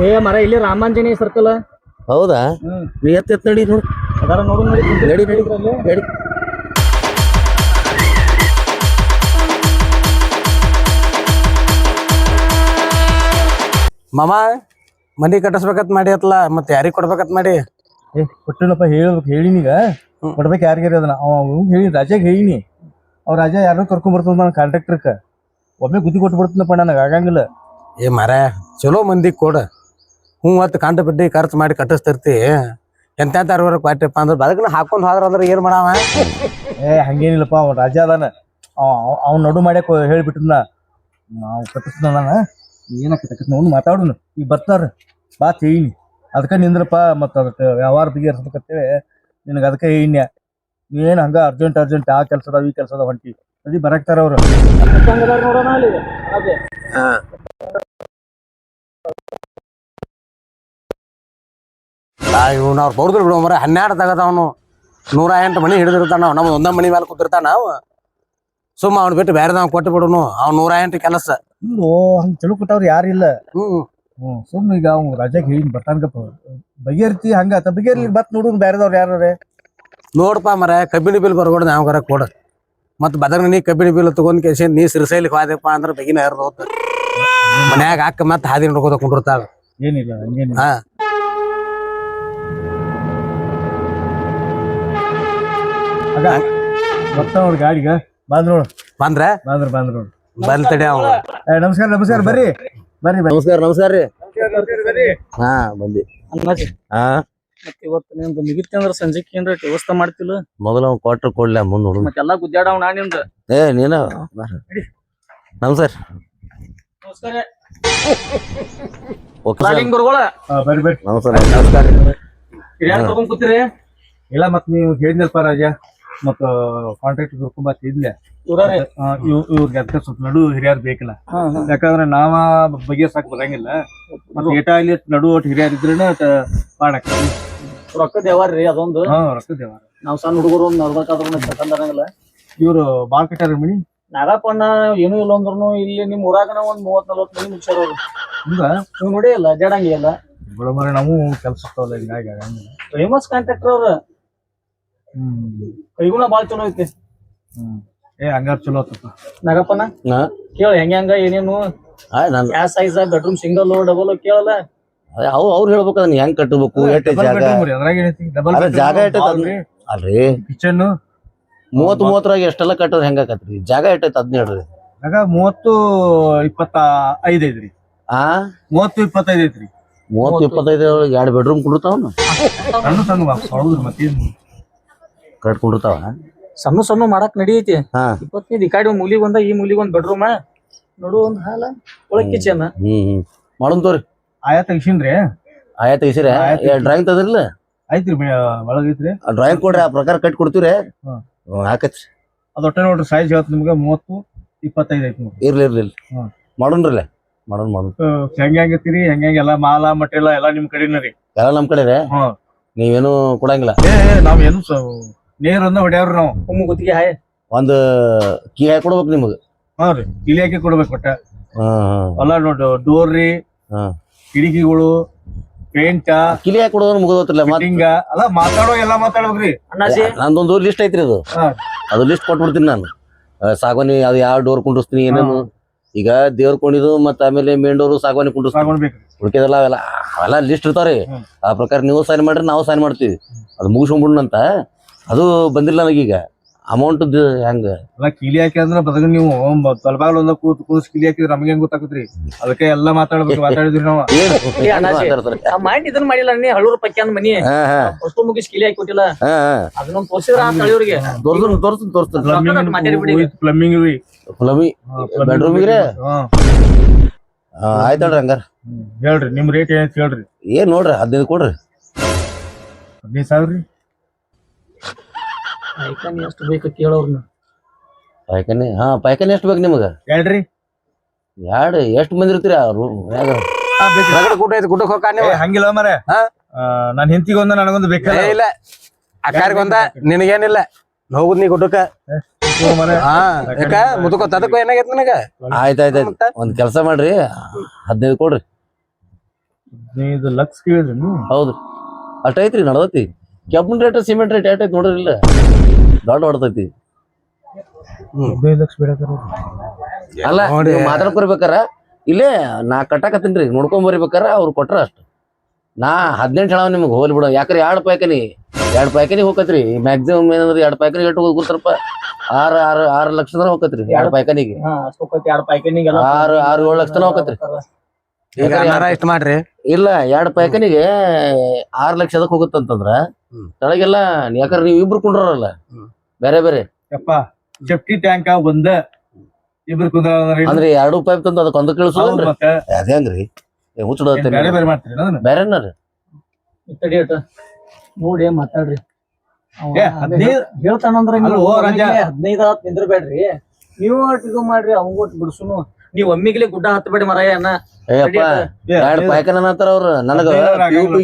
ಏ ಮರ ಇಲ್ಲಿ ರಾಮಾಂಜನೇಯ ಸರ್ಕಲ್. ಹೌದಾ? ನೀ ಎತ್ತ ನಡಿ ನೋಡು. ಅದಾರ ನೋಡು ನೋಡಿ. ನಡಿ ನಡಿ ನಡಿ. ಮಾಮ ಮನಿ ಕಟ್ಟಿಸ್ಬೇಕತ್ ಮಾಡಿ ಅತ್ಲ ಮತ್ತೆ ಯಾರಿಗ್ ಕೊಡ್ಬೇಕತ್ ಮಾಡಿ? ಏ ಕೊಟ್ಟಿಲ್ಲಪ್ಪ, ಹೇಳ್ಬೇಕು ಹೇಳಿನೀಗ ಕೊಡ್ಬೇಕು ಯಾರಿಗಾರಿ ಅದನ್ನ. ಅವ ಹೇಳಿ ರಾಜಾಗ ಹೇಳಿನಿ. ಅವ್ ರಾಜ ಯಾರನ್ನ ಕರ್ಕೊಂಡ್ ಬರ್ತದ ನನ್ನ ಕಾಂಟ್ರಾಕ್ಟರ್ಕ. ಒಮ್ಮೆ ಗುದ್ದಿ ಕೊಟ್ಟು ಬಿಡ್ತೀನಪ್ಪ, ನನಗೆ ಆಗಂಗಿಲ್ಲ. ಏ ಮರ ಚಲೋ ಮಂದಿ ಕೊಡ. ಹ್ಞೂ ಮತ್ತೆ ಕಂಡ ಬಿಡ್ಡಿ ಖರ್ಚು ಮಾಡಿ ಕಟ್ಟಿಸ್ತಿರ್ತಿ. ಎಂತ ಅರ್ವರ್ಕ್ ಪಾಟಿಪ್ಪ ಅಂದ್ರೆ ಬದಕನ ಹಾಕೊಂಡ್ ಹೋದ್ರ ಅಂದ್ರೆ ಏನ್ ಮಾಡಾವ? ಏ ಹಂಗೇನಿಲ್ಲಪ್ಪ, ಅವ ರಾಜ ಅದಾನ. ಅವ್ನ ನಡು ಮಾಡ್ಯಾಕ ಹೇಳ್ಬಿಟ್ಟಿದ್ನ. ನಾವು ಕಟ್ಟಿಸ್ದ ನಾನು ಏನಕ್ಕೆ ನೋಡು ಮಾತಾಡುನು. ಈಗ ಬರ್ತಾರ ಬಾ ಹೇಳಿನಿ. ಅದಕ್ಕೆ ನಿಂದ್ರಪ್ಪ, ಮತ್ತು ಅದಕ್ಕೆ ವ್ಯವಹಾರ ಬಗೆಹರಿಸ್ಬೇಕಂತೇಳಿ ನಿನಗೆ ಅದಕ್ಕೆ ಹೇಳಿನ್ಯ. ನೀವೇನು ಹಂಗ ಅರ್ಜೆಂಟ್ ಆ ಕೆಲಸ ಅದಾವ ಈ ಕೆಲಸ ಅದಾವ ಹೊಂಟಿ ಅದಿ ಬರಾಕ್ತಾರ ಅವ್ರು. ನೋಡೋಣ ಅಲ್ಲಿ ಅದೇ ಇವ್ನು ಅವ್ರು ಬೌದ್ರಿ ಬಿಡು ಮರ 12 ತಗದವನು 108 ಮನಿ ಹಿಡಿದಿರ್ತಾನ. ನಮ್ದು ಒಂದ ಮನಿ ಮೇಲೆ ಕೂತಿರ್ತಾನ. ನಾವು ಸುಮ್ಮ ಅವ್ನು ಬಿಟ್ಟು ಬೇರೆದವ್ ಕೊಟ್ಟು ಬಿಡುನು. ಅವ್ನು 108 ಕೆಲಸ. ಇಲ್ಲೋ ಹಂಗ ಚಲೋ ಕೊಟ್ಟವ್ರು ಯಾರಿಲ್ಲ. ಹ್ಮ್ ಸುಮ್ಮನೆ ಈಗ ಅವ್ನು ರಾಜಾಗ ಹೇಳಿ ಬರ್ತಾನಗಪ್ಪ, ಬಗೆಹರ್ತಿ ಹಂಗ ಬಗೆಹರ್ಲಿ ಬತ್ ನೋಡು ಬೇರೆದವ್ರು ಯಾರೇ. ನೋಡಪ್ಪ ಮರ ಕಬ್ಬಿಣಿ ಬಿಲ್ ಬರ್ಕೊಡ್ ನಾವು ಕರ ಕೊಡ. ಮತ್ ಬದರ್ನ ನೀ ಕಬ್ಬಿಣಿ ಬಿಲ್ ತಗೊಂಡ್ ಕೇಸಿ ನೀ ಸಿರಿಸೈಲಿಗೆ ಹೋದಪ್ಪ ಅಂದ್ರೆ ಬಗಿನ ಹರಿದ ಹೋತ ಮನ್ಯಾಗ ಹಾಕ ಮತ್ ಹಾದಿ ನೋಡ್ಕೋತ ಕುಂಡಿರ್ತಾಳ. ಏನಿಲ್ಲ ಹಂಗೇನಿಲ್ಲ. ಹಾ ಬರ್ತಾವ ಗಾಡಿಗ ಬಂದ್ ನೋಡು. ಬಂದ್ರ ನೋಡು ಬಂದ್ ತಡಿ ಅವ. ನಮಸ್ಕಾರ ಬರ್ರಿ ಬರ್ರಿ. ನಮಸ್ಕಾರ ರೀ. ಹಾ ಬಂದಿ. ಹಾ ಮತ್ತೆ ಇವತ್ತು ನಿಮ್ದು ಮುಗಿತಿ ಅಂದ್ರ ಸಂಜೆಕ್ ಏನ್ರ ವ್ಯವಸ್ಥೆ ಮಾಡ್ತಿಲ್ಲ. ಮೊದಲ ಅವ್ನು ಕೊಟ್ರ ಕೊಡ್ಲ ಮುಂದ್ ನೋಡು. ಮತ್ತೆಲ್ಲಾ ಗುದ್ದಾಡವ್ ನಾ ನಿಮ್ದ. ಏ ನೀನ ನಮಸ್ಕಾರ. ನಮಸ್ಕಾರ ಓಕೆ ಸರ್. ಗುರುಗಳ ಬರ್ರಿ ಬರ್ರಿ. ನಮಸ್ಕಾರ. ಹಿರಿಯರ್ ತಗೊಂಡ್ ಕೂತಿರಿ. ಇಲ್ಲ ಮತ್ ನೀವು ಹೇಳಿದ್ನಲ್ಪ ರಾಜ, ಮತ್ತ ಕಾಂಟ್ರಾಕ್ಟ್ ಕರ್ಕೊಂಬತ್ ಇದ್ಲೆ ಇವ್ರೇ ಇವ್ರಿಗೆ ಅದಕ್ಕೆ ಸ್ವಲ್ಪ ನಡು ಹಿರಿಯರ್ ಬೇಕಿಲ್ಲ. ಯಾಕಂದ್ರೆ ನಾವ ಬಗೆಹರ್ಸಾಕ್ ಬರಂಗಿಲ್ಲ. ಮತ್ತೆ ಏಟ ಇಲ್ಲಿ ನಡು ಒಟ್ಟು ಹಿರಿಯರ್ ಇದ್ರೇನ ಮಾಡಕ್ ರೊಕ್ಕದ ವ್ಯವಹಾರ ಅದೊಂದು. ರೊಕ್ಕ ದೇವ. ನಾವ್ ಸಣ್ಣ ಹುಡುಗರು ನಡ್ಬೇಕಾದ್ರೂ ತಕೊಂಡಂಗಿಲ್ಲ. ಇವ್ರು ಬಾಳ್ ಕಟ್ಟಾರ ಮನಿ. ನಾಗಪ್ಪಣ್ಣ ಏನೂ ಇಲ್ಲ ಅಂದ್ರೂ ಇಲ್ಲಿ ನಿಮ್ ಊರಾಗನ ಒಂದ್ 30-40 ಮನಿ ಮುಗ್ಸ್ಯಾರ ಅವ್ರು. ಹಿಂಗ ನೀವು ನೋಡಿ ಇಲ್ಲ ಜಡಂಗಿ ಎಲ್ಲ ಬಿಡಮರ ನಾವು ಕೆಲ್ಸ ಇರ್ತಾವಲ್ಲ ಹಿಂಗಾಗಿ ಆಗಂಗಿಲ್ಲ. ಫೇಮಸ್ ಕಾಂಟ್ರಾಕ್ಟರ್ ಅವ್ರ. ಕೈಗುಣ ಬಾಳ್ ಚಲೋ ಐತಿ. ಏ ಹಂಗಾರ ಚಲೋ ಆತಪ್ಪ. ನಾಗಪ್ಪನ ಕೇಳ ಹೆಂಗ ಏನೇನು ಯಾವ ಸೈಜ್ ಬೆಡ್ರೂಮ್ ಸಿಂಗಲ್ ಡಬಲ್ ಕೇಳಲ್ಲ. ಅವ್ರು ಹೇಳ್ಬೇಕು ಅದನ್ನ ಹೆಂಗ್ ಕಟ್ಟಬೇಕು, ಎಷ್ಟೇ ಜಾಗ ಜಾಗ ಎಷ್ಟೈತಿ ಅಲ್ರಿ. ಕಿಚನ್ 30 ಎಷ್ಟೆಲ್ಲ ಕಟ್ಟೋದ್ ಹೆಂಗ ಆಕತ್ರಿ? ಜಾಗ ಎಷ್ಟೈತಿ ಅದ್ನ ಹೇಳ್ರಿ. ಆಗ 30-25 ಐತ್ರಿ. 30-25 ಐತ್ರಿ. 30-25 2 ಬೆಡ್ರೂಮ್ ಕುಂಡಿರ್ತಾವ. ಸಣ್ಣ ಸಣ್ಣ ಮತ್ತೇನು ಕಟ್ಕೊಂಡಿರ್ತಾವ. ಸಣ್ಣ ಮಾಡಕ್ ನಡಿಯೈತಿ. ಹಾ 25 ಈ ಕಡೆ ಮೂಲಿಗ್ ಒಂದ ಈ ಮೂಲಿಗ್ ಒಂದ್ ಬೆಡ್ರೂಮ್ ನೋಡು ಒಂದ್ ಹಾಲ ಒಳಗ್ ಕಿಚನ್. ಮಾಡೋನ್ ತೋರಿ. ಆಯಾ ತೆಗಿಸಿನ್ರಿ. ಆಯಾ ತೆಗಿಸಿರ ಡ್ರಾಯಿಂಗ್ ತದ್ರಲ್ಲ ಐತ್ರಿ ಒಳಗೈತ್ರಿ. ಡ್ರಾಯಿಂಗ್ ಕೊಡ್ರಿ, ಆ ಪ್ರಕಾರ ಕಟ್ ಕೊಡ್ತೀವ್ರಿ. ಹಾಕತ್ರಿ ಅದ್ ಒಟ್ಟೆ ನೋಡ್ರಿ ಸೈಜ್ ಹೇಳ್ತ ನಿಮ್ಗೆ 30-25 ಐತಿ ನೋಡ್ರಿ. ಇರ್ಲಿ ಮಾಡೋಣ್ರಲ್ಲ ಮಾಡೋಣ. ಹೆಂಗೈತಿರಿ ಹೆಂಗೆಲ್ಲ ಮಾಲ ಮಟೆಲ್ಲ ಎಲ್ಲಾ ನಿಮ್ ಕಡೆನ ರೀ. ಎಲ್ಲ ನಮ್ ಕಡೆ ರೀ. ನೀವೇನು ಕೊಡಂಗಿಲ್ಲ. ನಾವ್ ಏನು ನೇರ್ ಒಂದ ಹೊಡ್ಯಾವ್ರಿ ನಾವು. ಕುಮ್ಮು ಗುತ್ತಿಗೆ ಹಾಯ್ ಒಂದ್ ಕೀ ಹಾಕಿ ಕೊಡ್ಬೇಕು ನಿಮಗ. ರೀ ಕಿಲಿ ಹಾಕಿ ಕೊಡ್ಬೇಕು ಒಟ್ಟ. ಅಲ್ಲ ನೋಡ್ ಡೋರ್ ರೀ, ಕಿಟಕಿಗಳು, ಪೇಂಟ, ಕಿಲಿ ಹಾಕಿ ಕೊಡೋದ್ರ ಮುಗಿದೋತ್ರಲ್ಲ. ಹಿಂಗ ಅಲ್ಲ ಮಾತಾಡೋ ಎಲ್ಲಾ ಮಾತಾಡ್ಬೇಕ್ರಿ. ಅಣ್ಣಾಜಿ ನಂದೊಂದು ಲಿಸ್ಟ್ ಐತ್ರಿ. ಅದು ಲಿಸ್ಟ್ ಕೊಟ್ಬಿಡ್ತೀನಿ ನಾನು. ಸಾಗವಾನಿ ಅದು ಯಾವ ಡೋರ್ ಕುಂಡಿಸ್ತೀನಿ ಏನೇನು. ಈಗ ದೇವ್ರ ಕೊಂಡಿದ್ದು ಮತ್ತ ಆಮೇಲೆ ಮೇನ್ ಡೋರ್ ಸಾಗವಾನಿ ಕುಂಡಿಸ್ತೀನಿ. ಉಳ್ಕೆದೆಲ್ಲ ಅವೆಲ್ಲ ಲಿಸ್ಟ್ ಇರ್ತಾವ್ರಿ. ಆ ಪ್ರಕಾರ ನೀವು ಸೈನ್ ಮಾಡ್ರಿ, ನಾವು ಸೈನ್ ಮಾಡ್ತೀವಿ. ಅದು ಮುಗಿಸ್ಕೊಂಡ್ಬಿಡ್ನಂತ. ಅದು ಬಂದಿಲ್ಲ ನನಗೀಗ ಅಮೌಂಟ್ ಹೆಂಗ. ಅಲ್ಲ ಕೀಲಿ ಹಾಕಿ ಅಂದ್ರ ಬದಗ ನೀವು ತಲಬಾಗ್ಲ ಒಂದ ಕೂಸ್ ಕಿಲಿ ಹಾಕಿದ್ರೆ ನಮ್ಗೆ ಹೆಂಗ್ ಗೊತ್ತಾಕತ್ರಿ? ಅದಕ್ಕೆ ಎಲ್ಲಾ ಮಾತಾಡಿದ್ರಿ ನಾವು. ಮಾಡಿ ಇದನ್ನ ಮಾಡಿಲ್ಲ ನೀ ಹಳ್ಳೂರು ಪಕ್ಕಿ ಅಂದ್ ಮನಿ ಅಷ್ಟು ಮುಗಿಸ್ ಕಿಲಿ ಹಾಕಿ ಕೊಟ್ಟಿಲ್ಲ. ಅದನ್ನ ತೋರ್ಸಿದ್ರ ಅಂತ ಹಳ್ಳಿಯವ್ರಿಗೆ ಪ್ಲಂಬಿಂಗ್ ರೀ. ಬೆಡ್ರೂಮ್ ಆಯ್ತಲ್ರಿ. ಹಂಗಾರ ಹೇಳ್ರಿ ನಿಮ್ ರೇಟ್ ಏನೈತಿ ಹೇಳ್ರಿ. ಏನ್ ನೋಡ್ರಿ 15 ಕೊಡ್ರಿ. 15,000 ರೀ. ಪಾಯ್ಕಾನಿ ಎಷ್ಟು ಬೇಕು ಕೇಳೋರ್ನ. ಪಾಯ್ಕಾನಿ ಪಾಯ್ಕಾನಿ ಎಷ್ಟು ಬೇಕು ನಿಮಗ? ಹೇಳ್ರಿ. ಎಷ್ಟು ಮಂದಿ ಇರ್ತೀರಿ? ಗುಡ್ಡ ಐತಿ ಗುಡ್ಡಕ್ಕೆ ಹೋಗ. ಹಂಗಿಲ್ಲ ಮರೆ. ನಾನ್ ಹೆಂಡತಿಗೊಂದ ನನಗೊಂದು ಬೇಕಲ್ಲ. ಇಲ್ಲ ಅಕ್ಕಾರಿಗೊಂದ ನಿನಗೇನಿಲ್ಲ. ಹೋಗುದ್ ನೀ ಗುಡ್ಡಕ್ಕ. ಯಾಕ ಮುದುಕೋತ ಅದಕ್ಕೂ ಏನಾಗೈತಿ ನನಗ. ಆಯ್ತಾಯ್ತಾಯ್ತು ಒಂದ್ ಕೆಲ್ಸ ಮಾಡ್ರಿ 15 ಕೊಡ್ರಿ. 15 ಲಕ್ಷ ಕೇಳಿದ್ರಿ ನೀವು ಹೌದು ಅಷ್ಟ ಐತ್ರಿ ನಡ್ದೈತಿ ಕೆಬ್ಬನ್ ರೇಟ್ ಸಿಮೆಂಟ್ ರೇಟ್ ಏಟ್ ಐತಿ ನೋಡ್ರಿಲ್ಲ ದೊಡ್ಡ ಹೊಡ್ತೈತಿ 15 ಲಕ್ಷ ಬೇಡತ್ತಾರ ಅಲ್ಲ ನೋಡಿ. ನೀವು ಮಾತಾಡ್ಕೊರ್ಬೇಕಾರ ಇಲ್ಲೇ ನಾ ಕಟ್ಟಾಕತ್ತೀನ್ರಿ ನೋಡ್ಕೊಂಡ್ ಬರ್ಬೇಕಾರ ಅವ್ರು ಕೊಟ್ರ ಅಷ್ಟ ನಾ 18 ಹೇಳವ್ ನಿಮ್ಗೆ ಹೋಗ್ಲಿ ಬಿಡ ಯಾಕ್ರಿ 2 ಪಾಯ್ಕನಿ ಹೋಗತ್ರಿ ಮ್ಯಾಕ್ಸಿಮಮ್ ಏನಂದ್ರೆ 2 ಪಾಯ್ಕನಿ ಎಷ್ಟು ಹೋಗ್ತಾರಪ್ಪ 6 ಲಕ್ಷ ತನ ಹೋಗತ್ರಿ 2 ಪಾಯ್ಕನಿಗೆ ಅಷ್ಟು ಹೋಗೈತಿ 2 ಪಾಯ್ಕನಿಗೆ 6-7 ಲಕ್ಷ ತನ ಹೋಗತ್ರಿ ಈಗ ಅನ್ನಾರ ಇಷ್ಟ ಮಾಡ್ರಿ ಇಲ್ಲ 2 ಪಾಯ್ಕನಿಗೆ 6 ಲಕ್ಷ ಅದಕ್ಕೆ ಹೋಗುತ್ತಂತಂದ್ರ ತಳಗೆಲ್ಲ ಯಾಕಂದ್ರೆ ನೀವು ಇಬ್ರು ಕುಂಡ್ರಲ್ಲ ಬೇರೆ ಬೇರೆ ಯಪ್ಪ ಸೇಫ್ಟಿ ಟ್ಯಾಂಕ್ ಒಂದ ಇಬ್ರು ಕುಂದ್ರ ಅಂದ್ರೆ 2 ಪೈಪ್ ತಂದು ಅದಕ್ಕೆ ಒಂದು ಕಳಿಸೋದ್ರಿ ಮತ್ತೆ ಅದೇ ಹಂಗ್ರಿ ಹುಚ್ಚ ಬೇರೆ ಬೇರೆ ಮಾಡ್ತೀರಿ ಅದನ್ನ ಬೇರೆ ತಡಿ ಅಟ ನೋಡಿ ಮಾತಾಡ್ರಿ ಅವ ಏ, ಅದೇ 15 ಹೇಳ್ತಾನಂದ್ರ ಅಲ್ಲ, ಓ ರಾಜ. 15 ನಿಂದ್ರಬೇಡ್ರಿ ನೀವು ಒಟ್ಟು ಇದು ಮಾಡ್ರಿ ಅವಂಗ ಒಟ್ಟು ಬಿಡ್ಸುನು ನೀವ್ ಒಮ್ಮಿಗ್ಲೆ ಗುಡ್ಡ ಹತ್ತಬೇಡಿ ಮರಯ್ಯ ಅನ್ನ ಏಯಪ್ಪ 2 ಪಾಯ್ಕನ ಅಂತಾರ ಅವ್ರ ನನಗ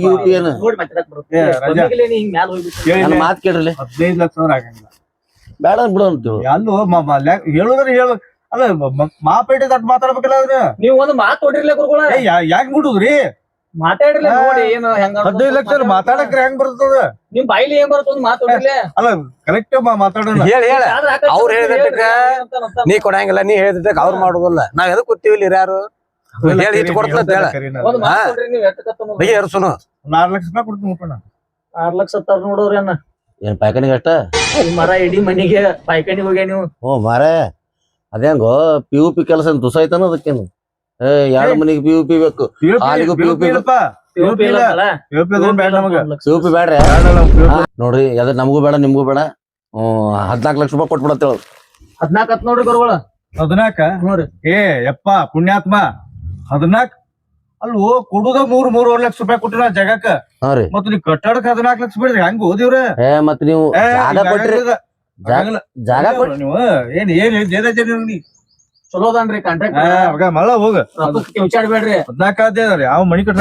ಯುಪಿ ಏನು ನೋಡಿ ಮಾತಾಡಕ್ ಬರುತ್ತೆ ಏ, ರಾಜ. ಒಮ್ಮಿಗ್ಲೆ ನೀ ಹಿಂಗ್ ಮ್ಯಾಲ ಹೋಗ್ಬಿಟ್ಟು ನನ್ನ ಮಾತ್ ಕೇಳ್ರಿ 15 ಲಕ್ಷ ಅಂದ್ರೆ ಆಗಂಗಿಲ್ಲ ಬೇಡ ಬಿಡು ಅಂತೀವಿ ಅಲ್ಲೋ ಹೇಳುದ್ರ ಹೇಳು ಅಲ್ಲ ಮಾಪೇಟೆ ತಟ್ ಮಾತಾಡ್ಬೇಕಲ್ಲ ಅವ್ರ ನೀವ್ ಒಂದು ಮಾತು ಹೊಡಿರ್ಲಿ ಗುರುಗಳ ಯಾಕೆ ಬಿಡುದ್ರಿ ಮಾತಾಡ್ರಿ ನೋಡಿ ಏನು ಹೆಂಗ 15 ಲಕ್ಷ ಮಾತಾಡಕ್ರೆ ಹೆಂಗ್ ಬರ್ತದ ನಿಮ್ ಬಾಯಿಲಿ ಏನ್ ಬರುತ್ತೆ ಒಂದು ಮಾತು ಹೊಡಿರ್ಲಿ ಅಲ್ಲ ಕರೆಕ್ಟ್ ಮಾತಾಡೋಣ ಹೇಳ ಅವ್ರು ಹೇಳಿದಟ್ಟಕ್ಕ ನೀ ಕೊಡಂಗಿಲ್ಲ ನೀ ಹೇಳಿದಟ್ಟಕ್ಕ ಅವ್ರು ಮಾಡುದಿಲ್ಲ ನಾವ್ ಎದಕ್ ಕೂತೀವಿ ಇಲ್ಲಿ ಯಾರು ಹೇಳಿ ಇಟ್ಟು ಕೊಡ್ತದ ಹೇಳ ಒಂದ್ ಮಾತು ಹೊಡ್ರಿ ನೀವ್ ಎಟ್ಟಕತ್ತ ಬಗೆ ಎರ್ಸುನು 4 ಲಕ್ಷ ರೂಪಾಯಿ ಕೊಡ್ತೀನಿ ಮುಟ್ಟಣ 6 ಲಕ್ಷ ತರ ನೋಡೋರಿ ಅನ್ನ ಏನ್ ಪಾಯ್ಕನಿಗೆ ಅಷ್ಟ ಮರ ಇಡೀ ಮನಿಗೆ ಪಾಯ್ಕನಿ ಹೋಗ್ಯ ನೀವು ಹ್ಞೂ ಮಾರೇ ಅದೇಂಗೋ ಪಿ ಕೆಲಸ ತುಸ ಐತನ ಅದಕ್ಕೇನು 2 ಮನಿಗೆ ಪಿ ಬೇಕು ಹಾಲಿಗೂ PUP ಬೇಡ ಬೇಡ್ರಿ ನೋಡ್ರಿ ಅದ ನಮಗೂ ಬೇಡ ನಿಮ್ಗೂ ಬೇಡ 14 ಲಕ್ಷ ರೂಪಾಯಿ ಕೊಟ್ಬಿಡತ್ತೇಳ 14 ಹತ್ ನೋಡ್ರಿ ಗುರುಗಳ 14 ನೋಡ್ರಿ ಏ ಯಪ್ಪ ಪುಣ್ಯಾತ್ಮ 14 ಅಲ್ಲೋ ಕೊಡುದ 3-3.5 ಲಕ್ಷ ರೂಪಾಯಿ ಕೊಟ್ಟಿನ ಜಗಕ್ಕ ಹಾ ರೀ ಮತ್ ನೀವ್ ಕಟ್ಟಡಕ್ 14 ಲಕ್ಷ ಬಿಡ್ರಿ ಹೆಂಗ್ ಓದಿವ್ರ ಮತ್ ನೀವು ಜಾಗ ಕೊಟ್ರಿ ಜಾಗ ಕೊಟ್ರಿ ನೀವು ಏನ್ ಜೇದ ನೀ ಚಲೋ ಅದಾನ್ರಿ ಕಾಂಟ್ರಾಕ್ಟ್ ಮಳ ಹೋಗ ವಿಚಾರಬೇಡ್ರಿ 14 ಅದೇ ಅದ್ರಿ ಯಾವ ಮನಿ ಕಟ್ಟ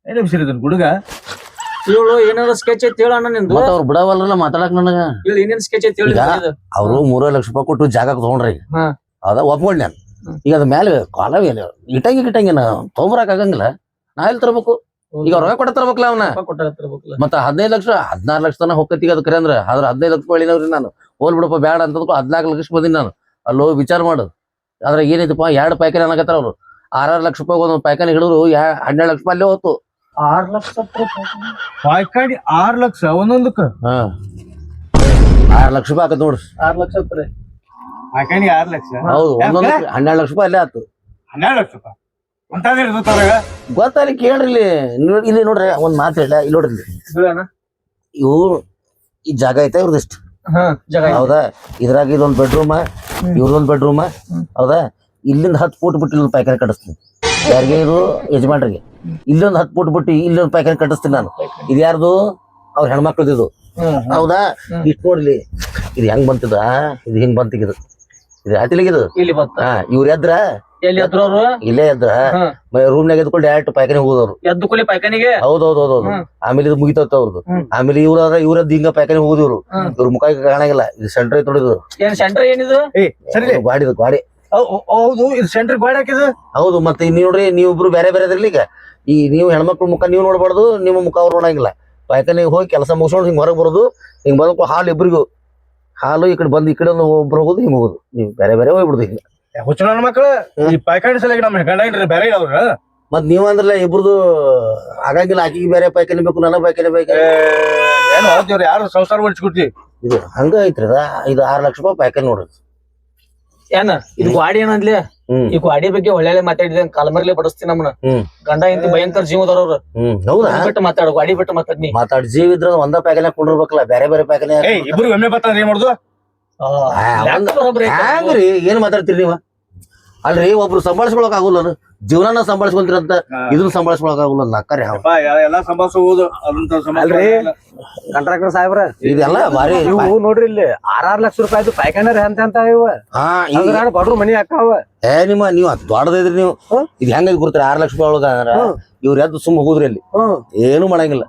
ಏನೇ ವಿಷಯ ಇದನ್ ಹುಡುಗ ಹೇಳು ಏನಾರ ಸ್ಕೆಚ್ ಐತಿ ಹೇಳಣ್ಣ ನಿಂದು ಮತ್ತ ಅವ್ರು ಬಿಡವಲ್ಲ ಮಾತಾಡಕ್ ನನಗ ಹೇಳಿ ಏನೇನ್ ಸ್ಕೆಚ್ ಐತಿ ಹೇಳಿ ಈಗ ಅವ್ರು 3 ಲಕ್ಷ ರೂಪಾಯಿ ಕೊಟ್ಟು ಜಾಗ ತಗೊಂಡ್ರಿ ಹಾ. ಅದ ಒಪ್ಕೊಂಡ್ ನಾನು ಈಗ ಅದ ಮೇಲೆ ಕಾಲ ಇಟ್ಟಂಗಿ ನಾ ತೊಗೊಂಬರಕ್ ಆಗಂಗಿಲ್ಲ ನಾ ಎಲ್ಲಿ ತರ್ಬೇಕು ಈಗ ರೊಕ್ಕ ಕೊಟ್ಟ ತರ್ಬೇಕಲ್ಲ ಅವನ ಮತ್ತ 15 ಲಕ್ಷ 16 ಲಕ್ಷ ತನ ಹೋಗತ್ತೀಗ ಅದ್ ಕರೆ ಅಂದ್ರ ಆದ್ರ 15 ಲಕ್ಷ ಹೇಳಿನವ್ರಿ ನಾನು ಹೋಲ್ ಬಿಡಪ್ಪ ಬೇಡ ಅಂತದಕ್ಕೂ 14 ಲಕ್ಷ ಬಂದಿನಿ ನಾನು ಅಲ್ಲೋ ವಿಚಾರ ಮಾಡು ಆದ್ರೆ ಏನೈತಪ್ಪ 2 ಪಾಯ್ಕನಿ ಅನ್ನಕತ್ತಾರ ಅವ್ರು 6 ಲಕ್ಷ ರೂಪಾಯಿ ಒಂದು ಪಾಯ್ಕನಿ ಹಿಡಿದ್ರು 12 ಲಕ್ಷ ರೂಪಾಯಿ ಅಲ್ಲೇ ಹೋತು 6 ಲಕ್ಷ ಪಾಯ್ಕಾಡಿ 6 ಲಕ್ಷ ಒಂದೊಂದಕ್ಕ 6 ಲಕ್ಷ ರೂಪಾಯಿ ಆಕತ್ ನೋಡ್ರಿ 6 ಲಕ್ಷ ರೂಪಾಯಿ ಪಾಯ್ಕಾಡಿ 6 ಲಕ್ಷ ಹೌದು ಒಂದೊಂದು 12 ಲಕ್ಷ ರೂಪಾಯಿ ಅಲ್ಲೇ ಆತು 12 ಲಕ್ಷ ರೂಪಾಯಿ ಅಂತಾದ್ರೆ ಇರ್ತವ್ರಾಗ ಗೊತ್ತಲ್ಲಿ ಕೇಳ್ರಿ ಇಲ್ಲಿ ನೋಡ್ರಿ ಒಂದ್ ಮಾತು ಹೇಳ ಇಲ್ಲಿ ನೋಡ್ರಿ ಹೇಳಣ್ಣ ಇವು ಈ ಜಾಗ ಐತೆ ಇವ್ರದಿಷ್ಟು ಹೌದಾ ಇದ್ರಾಗ ಇದೊಂದ್ ಬೆಡ್ರೂಮ್ ಇವ್ರದೊಂದ್ ಬೆಡ್ರೂಮ್ ಹೌದಾ ಇಲ್ಲಿಂದ 10 ಫೂಟ್ ಬಿಟ್ಟು ಇಲ್ಲೊಂದು ಪಾಯ್ಕಾನಿ ಕಟ್ಟಿಸ್ತೀನಿ ಯಾರಿಗೆ ಇದು ಯಜಮಾನ್ರಿಗೆ ಇಲ್ಲೊಂದು 10 ಫೂಟ್ ಬಿಟ್ಟು ಇಲ್ಲೊಂದು ಪಾಯ್ಕಾನಿ ಕಟ್ಟಿಸ್ತೀನಿ ನಾನು ಇದು ಯಾರ್ದು ಅವ್ರ ಹೆಣ್ಮಕ್ಳದಿದು ಹೌದಾ ಇಷ್ಟು ನೋಡ್ಲಿ ಇದು ಹೆಂಗ್ ಬಂತಿದ ಇದು ಹಿಂಗ್ ಬಂತಿಗಿದು ಇದು ಆತಿಲಿಗಿದು ಇಲ್ಲಿ ಬಂತ ಇವ್ರ ಎದ್ರ ಎಲ್ಲಿ ಎದ್ರವ್ರು ಇಲ್ಲೇ ಎದ್ರ ರೂಮ್ನಾಗ ಎದ್ಕೊಂಡು ಡೈರೆಕ್ಟ್ ಪಾಯ್ಕಾನಿ ಹೋಗೋದವ್ರು ಎದ್ದು ಕೊಲಿ ಪಾಯ್ಕಾನಿಗೆ ಹೌದೌದೌದು ಆಮೇಲೆ ಇದು ಮುಗಿತತ್ತ ಅವ್ರದ್ದು ಆಮೇಲೆ ಇವ್ರದ್ದು ಹಿಂಗ ಪಾಯ್ಕಾನಿ ಹೋಗುದಿವ್ರು ಇವ್ರ ಮುಖ ಕಾಣಂಗಿಲ್ಲ ಇದು ಸೆಂಟ್ರ್ ಐತ್ ನೋಡಿದ್ರು ಏನ್ ಸೆಂಟರ್ ಏನಿದು ಗಾಡಿ ಹೌದು ಇದು ಸೆಂಟ್ರ್ ಗಾಡಿ ಹಾಕಿದ ಹೌದು ಮತ್ತೆ ನೀವ್ ನೋಡ್ರಿ ನೀವಿಬ್ರು ಬೇರೆ ಬೇರೆ ಅದ್ರಲ್ಲಿ ಈಗ ಈ ನೀವು ಹೆಣ್ಮಕ್ಳು ಮುಖ ನೀವು ನೋಡ್ಬಾರ್ದು ನಿಮ್ಮ ಮುಖ ಅವ್ರು ನೋಡಂಗಿಲ್ಲ ಪಾಯ್ಕಾನಿ ಹೋಗಿ ಕೆಲಸ ಮುಗಿಸ್ಕೊಂಡು ಹಿಂಗ್ ಹೊರಗೆ ಬರೋದು ಹಿಂಗ್ ಬಂದ್ ಹಾಲು ಇಬ್ರಿಗೂ ಹಾಲು ಈ ಕಡೆ ಬಂದು ಈ ಕಡೆ ಒಬ್ರು ಹೋಗೋದು ಹಿಂಗ್ ಹೋಗುದು ನೀವು ಬೇರೆ ಬೇರೆ ಹೋಗ್ಬಿಡುದು ಹಿಂಗ ಹುಚ್ಚ ನನ್ನ ಮಕ್ಳು ಈ ಪಾಯ್ಕಾಡಿ ಸಲ ನಮ್ಮ ಗಂಡ ಬೇರೆ ಅವ್ರ ಮತ್ ನೀವ್ ಅಂದ್ರಲ್ಲ ಇಬ್ರದು ಆಗಂಗಿಲ್ಲ ಆಕಿಗೆ ಬೇರೆ ಪಾಯ್ಕಾನಿ ಬೇಕು ನನ್ನ ಪಾಯ್ಕಾನಿ ಬೇಕು ಏನು ಹೇಳ್ತೀವ್ರಿ ಯಾರು ಸಂಸಾರ ಮಾಡಿಸ್ಕೊಡ್ತೀವಿ ಇದು ಹಂಗ ಐತ್ರಿ ಇದು 6 ಲಕ್ಷ ರೂಪಾಯಿ ಪಾಯ್ಕಾನಿ ನೋಡ್ರಿ ಏನ ಇದು ಗಾಡಿ ಏನಂದ್ಲಿ ಈ ಗಾಡಿ ಬಗ್ಗೆ ಒಳ್ಳೆ ಮಾತಾಡಿದ ಕಾಲ್ಮರ್ಲೆ ಬಡಸ್ತೀನಿ ನಮ್ಮನ್ನ ಗಂಡ ಇಂತಿ ಭಯಂಕರ ಜೀವದವ್ರವ್ರು ಹೌದಾ ಬಿಟ್ಟು ಮಾತಾಡು ಗಾಡಿ ಬಿಟ್ಟು ಮಾತಾಡ್ನಿ ಮಾತಾಡ್ ಜೀವ ಇದ್ರ ಒಂದ ಪಾಯ್ಕಾನಿ ಕೊಂಡಿರ್ಬೇಕಲ್ಲ ಬೇರೆ ಬೇರೆ ಪಾಯ್ಕಾನಿ ಇಬ್ರು ಎಮ್ಮೆ ಬರ್ತಾರ ಏನ್ ಮಾಡುದು ಹ್ಯಾಂಗ್ರಿ ಏನ್ ಮಾತಾಡ್ತೀರಿ ನೀವ ಅಲ್ರಿ ಒಬ್ರು ಸಂಭಾಳಿಸ್ಕೊಳಕ್ ಆಗುಲ್ಲ ಜೀವನ ಸಂಭಾಳಿಸ್ಕೊಂತೀರಂತ ಇದನ್ನ ಸಂಭಾಳಿಸ್ಕೊಳಕ್ ಆಗುಲ್ಲ ನಕ್ಕರಿ ಎಲ್ಲಾ ಸಂಭಾಳಿಸಬಹುದು ಅಲ್ರಿ ಕಾಂಟ್ರಾಕ್ಟರ್ ಸಾಹೇಬ್ರ ಇದೆಲ್ಲ ಭಾರಿ ಇವು ನೋಡ್ರಿ ಇಲ್ಲಿ 6 ಲಕ್ಷ ರೂಪಾಯಿ ಪಾಯ್ಕಾನರ್ ಅಂತ ಇವ ಬಡ್ರು ಮನಿ ಹಾಕಾವ ನೀವು ದೊಡ್ಡದೈದ್ರಿ ನೀವು ಇದು ಹೆಂಗ್ ಗುರ್ತಾರ 6 ಲಕ್ಷ ರೂಪಾಯಿ ಒಳಗ ಇವ್ರ ಎದ್ದು ಸುಮ್ಮ ಹೋಗುದ್ರಿ ಅಲ್ಲಿ ಏನು ಮಾಡಂಗಿಲ್ಲ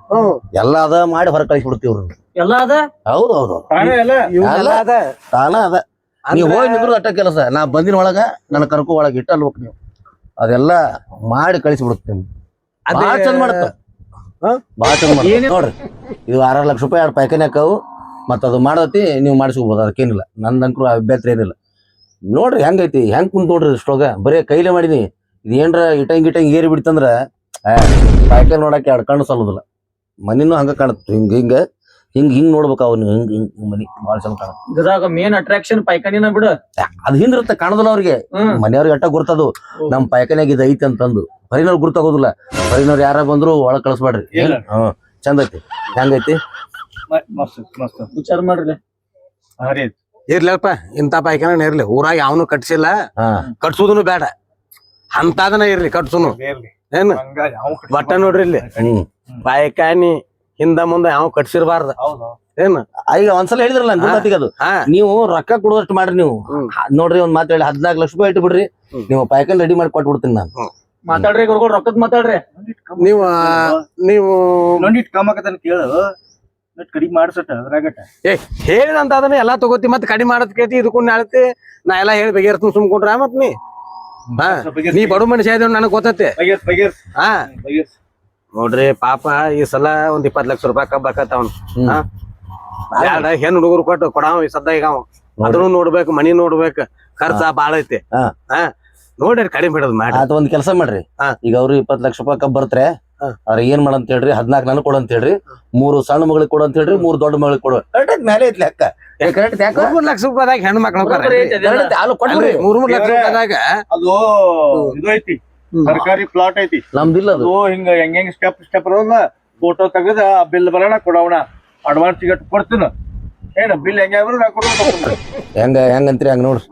ಎಲ್ಲ ಅದ ಮಾಡಿ ಹೊರ ಕಳಿಸಿ ಬಿಡ್ತೀವ್ರಿ ಎಲ್ಲ ಅದ ಹೌದ್ ಹೌದು ತಾನ ಅದ ನೀವ್ ಹೋಗಿ ನಿಂದ್ರು ಅಟ್ಟ ಕೆಲಸ ನಾ ಬಂದಿನ ಒಳಗ ನನ್ನ ಕರ್ಕೊ ಒಳಗ ಇಟ್ಟ ಅಲ್ಬೇಕು ನೀವು ಅದೆಲ್ಲ ಮಾಡಿ ಕಳಿಸ್ಬಿಡುತ್ತೆ ಅದೇ ಭಾಳ ಚಂದ ಮಾಡುತ್ತ ಹಾ? ಭಾಳ ಚಂದ ಮಾಡುತ್ತೆ ನೋಡ್ರಿ. ಇದು 6 ಲಕ್ಷ ರೂಪಾಯಿ 2 ಪಾಯ್ಕಾನೆ ಹಾಕಾವು ಮತ್ತ ಅದು ಮಾಡತಿ ನೀವು ಮಾಡಿಸ್ಕೋಬಹುದು. ಅದಕ್ಕೇನಿಲ್ಲ, ನಂದಂಕ್ರು ಅಭ್ಯಂತರ ಏನಿಲ್ಲ. ನೋಡ್ರಿ ಹೆಂಗೈತಿ, ಹೆಂಗ್ ಕುಂತ್ ನೋಡ್ರಿ ಇಷ್ಟೋಗ ಬರೇ ಕೈಲೇ ಮಾಡೀನಿ. ಇದು ಏನ್ರ ಇಟಂಗ್ ಏರಿ ಬಿಡ್ತಂದ್ರ ಪಾಯ್ಕಾನೆ ನೋಡಕ್ಕೆ 2 ಕಣ್ಣು ಸಲ್ಲೋದಿಲ್ಲ. ಮನಿನೂ ಹಂಗ ಕಾಣುತ್ತೆ, ಹಿಂಗ್ ನೋಡ್ಬೇಕು ಅವ್ನು. ಹಿಂಗ್ ಮನಿ ಭಾಳ ಚಂದ ಕಾಣುತ್ತೆ. ಇದ್ರಾಗ ಮೇನ್ ಅಟ್ರಾಕ್ಷನ್ ಪೈಖಾನಿನ ಬಿಡು. ಅದು ಹಿಂದಿರುತ್ತೆ, ಕಾಣೋದಿಲ್ಲ ಅವ್ರಿಗೆ. ಮನೆಯವ್ರಿಗೆ ಅಟ್ಟ ಗುರ್ತದು ನಮ್ ಪಾಯ್ಕಾನ್ಯಾಗ ಇದು ಐತಿ ಅಂತಂದು. ಹೊರಗಿನವ್ರು ಗುರ್ತಾಗೋದಿಲ್ಲ. ಹೊರಗಿನವ್ರು ಯಾರ ಬಂದ್ರು ಒಳಗ್ ಕಳಿಸ್ಬೇಡ್ರಿ. ಚಂದ ಐತಿ, ಹೆಂಗೈತಿ ಮಸ್ತ್ ವಿಚಾರ ಮಾಡ್ರಿ. ಇರ್ಲಪ್ಪ, ಇಂಥ ಪಾಯ್ಕಾನ ಇರ್ಲಿ. ಊರಾಗ ಯಾವನು ಕಟ್ಸಿಲ್ಲ, ಕಟ್ಸುದನು ಬೇಡ. ಅಂತದನ ಇರ್ಲಿ, ಕಟ್ಸುನು ಏನ್ ಬಟ್ಟ ನೋಡ್ರಿ ಇಲ್ಲಿ ಪಾಯ್ಕಾನಿ ಹಿಂದ ಮುಂದ ಯಾವ ಕಟ್ಸಿರ್ಬಾರ್ದ ಏನ್. ಈಗ ಒಂದ್ಸಲ ಹೇಳಿದ್ರಲ್ಲ ಗುಂಡತಿಗೆ ಅದು ನೀವು ರೊಕ್ಕ ಕೊಡುವಷ್ಟು ಮಾಡ್ರಿ. ನೀವು ನೋಡ್ರಿ ಒಂದ್ ಮಾತು ಹೇಳಿ 14 ಲಕ್ಷ ರೂಪಾಯಿ ಇಟ್ಟು ಬಿಡ್ರಿ, ನೀವು ಪಾಯ್ಕಾನ್ ರೆಡಿ ಮಾಡಿ ಕೊಟ್ಬಿಡ್ತೀನಿ ನಾನು. ಮಾತಾಡ್ರಿ ಗುರುಗಳು, ರೊಕ್ಕದ್ ಮಾತಾಡ್ರಿ. ನೀವು ನೋಡಿಟ್ ಕಮ್ಮಕತನ ಕೇಳು, ಕಡಿಮೆ ಮಾಡ್ಸಟ ಅದ್ರಾಗಟ ಹೇಳಿದಂತ ಅದನ್ನ ಎಲ್ಲಾ ತಗೋತಿ, ಮತ್ ಕಡಿಮೆ ಮಾಡದ್ ಕೇತಿ ಇದಕ್ಕೂ ನಾಳತಿ. ನಾ ಎಲ್ಲಾ ಹೇಳಿ ಬಗೆಹರ್ತೀನಿ ಸುಮ್ಕೊಂಡ್ರ ಮತ್ ನೀ ಬಡು ಮನುಷ್ಯ ಇದ್ ನನಗ್ ಗೊತ್ತೈತಿ. ಹಾ ನೋಡ್ರಿ ಪಾಪ ಈ ಸಲ ಒಂದ್ 20 ಲಕ್ಷ ರೂಪಾಯಿ ಕಬ್ಬಾಕತ್ತ ಅವ್ನು. ಹೆಣ್ಣು ಹುಡುಗರು ಕೊಡಾವ ಈ ಸದ್ದ. ಈಗ ಅವ ಅದನ್ನು ನೋಡ್ಬೇಕು, ಮನಿ ನೋಡ್ಬೇಕು, ಖರ್ಚ ಬಾಳ ಐತಿ. ನೋಡ್ರಿ ಕಡಿಮೆ ಬಿಡೋದು ಮಾಡಿ. ಅದ ಒಂದ್ ಕೆಲಸ ಮಾಡ್ರಿ, ಈಗ ಅವ್ರು 20 ಲಕ್ಷ ರೂಪಾಯಿ ಕಬ್ಬ ಬರ್ತಾರೆ. ಅವ್ರ ಏನ್ ಮಾಡಂತ ಹೇಳ್ರಿ, 14 ನನಗ್ ಕೊಡಂತ ಹೇಳ್ರಿ, 3 ಸಣ್ಣ ಮಗಳಿಗೆ ಕೊಡು ಅಂತ ಹೇಳ್ರಿ, 3 ದೊಡ್ಡ ಮಗಳಿಗೆ ಕೊಡು. ಕರೆಕ್ಟ್ ಮೇಲೆ ಐತ್ಲಿ ಅಕ್ಕ. 3 ಲಕ್ಷ ರೂಪಾಯಿದಾಗ ಹೆಣ್ಣು ಮಕ್ಳು 3 ಲಕ್ಷ ರೂಪಾಯಿದಾಗ ಅದು ಇದು ಐತಿ, ಸರ್ಕಾರಿ ಪ್ಲಾಟ್ ಐತಿ ನಮ್ದಿಲ್ಲ ಅದು. ಹಿಂಗ ಹೆಂಗ್ ಸ್ಟೆಪ್ ಅದ, ಫೋಟೋ ತೆಗದ ಬಿಲ್ ಬರೋಣ ಕೊಡೋಣ, ಅಡ್ವಾನ್ಸ್ ಟಿಕೆಟ್ ಕೊಡ್ತೀನ. ಏನ ಬಿಲ್ ಹೆಂಗಂತ್ರಿ ಹಂಗ ನೋಡ್ರಿ.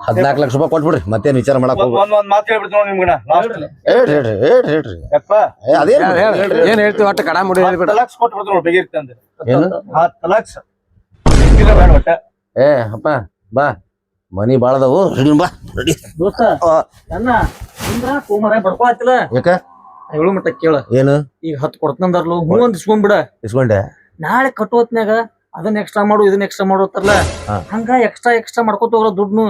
14 ಲಕ್ಷ ರೂಪಾಯಿ ಕೊಟ್ಬಿಡ್ರಿ, ಮತ್ತೇನ್ ವಿಚಾರ ಮಾಡಕ್ ಒಂದ್ ಮಾತು ಹೇಳ್ಬಿಡ್ತು ನೋಡಿ ನಿಮ್ಗಣ. ಹೇಳ್ರಿ ಏನ್ ಹೇಳ್ತೀವಿ ಒಟ್ಟ ಕಡ ಮುಡಿ 10 ಲಕ್ಷ ಕೊಟ್ಬಿಡ್ತು ನೋಡಿ ಬೇಗಿರ್ತಂದ್ರೆ. ಏನು 10 ಲಕ್ಷ ಒಟ್ಟ. ಅಪ್ಪ ಬಾ, ಮನಿ ಬಾಳದವು, ರೆಡಿ ಬಾ ರೆಡಿ. ದೋಸ್ತ ಅನ್ನ ಅಂದ್ರ ಕೋಮರ ಬಡ್ಕೊಳತ್ತಿಲ್ಲ. ಯಾಕ 7 ಮಟ್ಟ ಕೇಳ. ಏನು ಈಗ 10 ಕೊಡ್ತಂದಾರ್ಲು, ಹ್ಞೂ ಅಂತ ಇಸ್ಕೊಂಡ್ಬಿಡ. ಇಸ್ಕೊಂಡೆ ನಾಳೆ ಕಟ್ಟೋತ್ನ್ಯಾಗ ಅದನ್ನ ಎಕ್ಸ್ಟ್ರಾ ಮಾಡು ಇದನ್ನ ಎಕ್ಸ್ಟ್ರಾ ಮಾಡೋತ್ತಲ್ಲ, ಹಂಗ ಎಕ್ಸ್ಟ್ರಾ ಮಾಡ್ಕೋತ ಹೋಗ್ರ ದುಡ್ಡು.